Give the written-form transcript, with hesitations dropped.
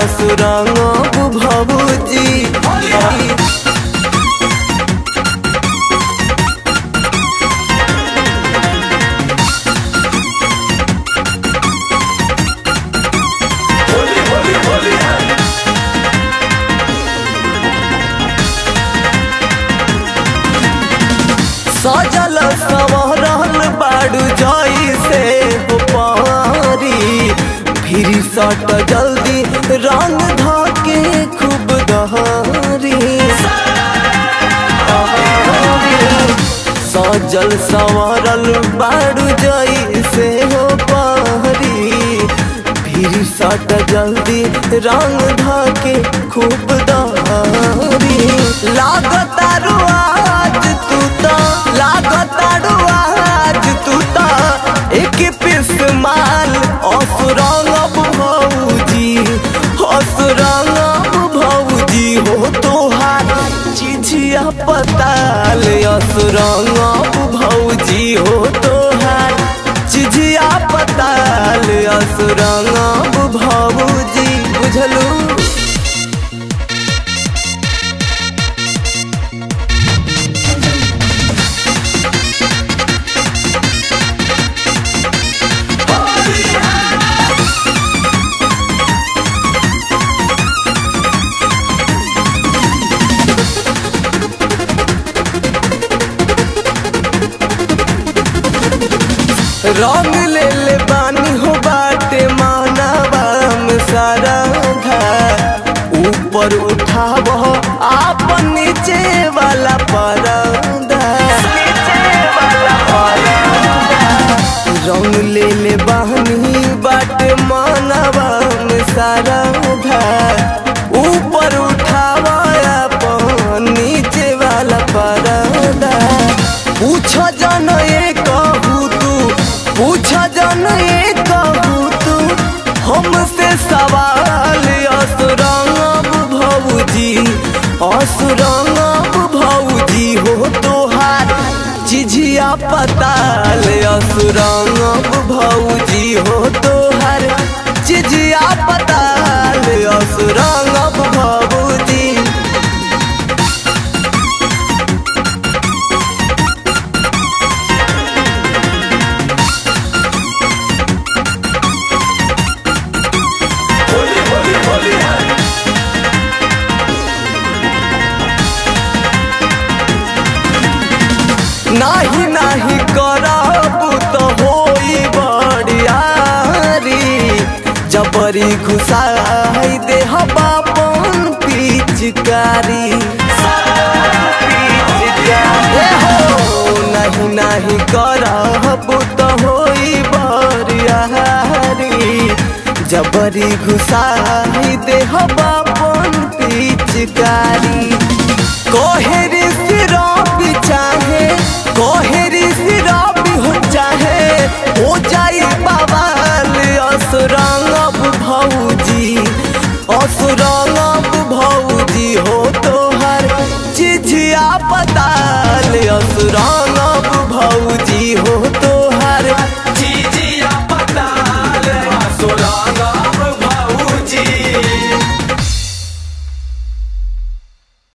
असुरंग भौजी। सजल संवरल बाड़ू जैसे हो पारी, फिर सट जल्दी रंग धके खूब गहरी। सजल संवरल बाड़ू जैसे हो पारी, फिर सट जल्दी रंग धके खूब गहरी। लागतारू आज तू तो, लागतारू आज तू तो एक पीस माल असुरंग भौजी, असुरंग भौजी हो तोहार चिझिया पताल। असुरंग भौजी हो तोहार चिझिया पताल, असुरंग भौजी बुझलू। रंग ले ले बानी हो बाटे मानवा में सारा घर, ऊपर उठाव आप नीचे वाला पर्दा। रंग ले ले बानी बाटे मानवा में सारा घर, ऊपर उठाव आप नीचे वाला पर्दा। पूछ जन ये कहू तू, पूछ जन ये कहू तू हमसे सवाल। असुरंग भौजी, असुरंग भौजी हो तोहार चिझिया पताल। असुरंग भौजी हो तोहार चिझिया पताल, असुरंग भौजी। नाही नाही करब तो होई बड़ियारी, जबरी घुसाई दे बापन पिचकारी। नहीं नहीं करब तो होई बड़ियारी, जबरी घुसाई दे बापन पिचकारी। कोहरी सिरप चाहे, कोहरी सिरप हो चाहे हो जाई बवाल। असुरंग भौजी, असुरंग भौजी हो तोहर चिझिया पताल। असुरंग भौजी हो तो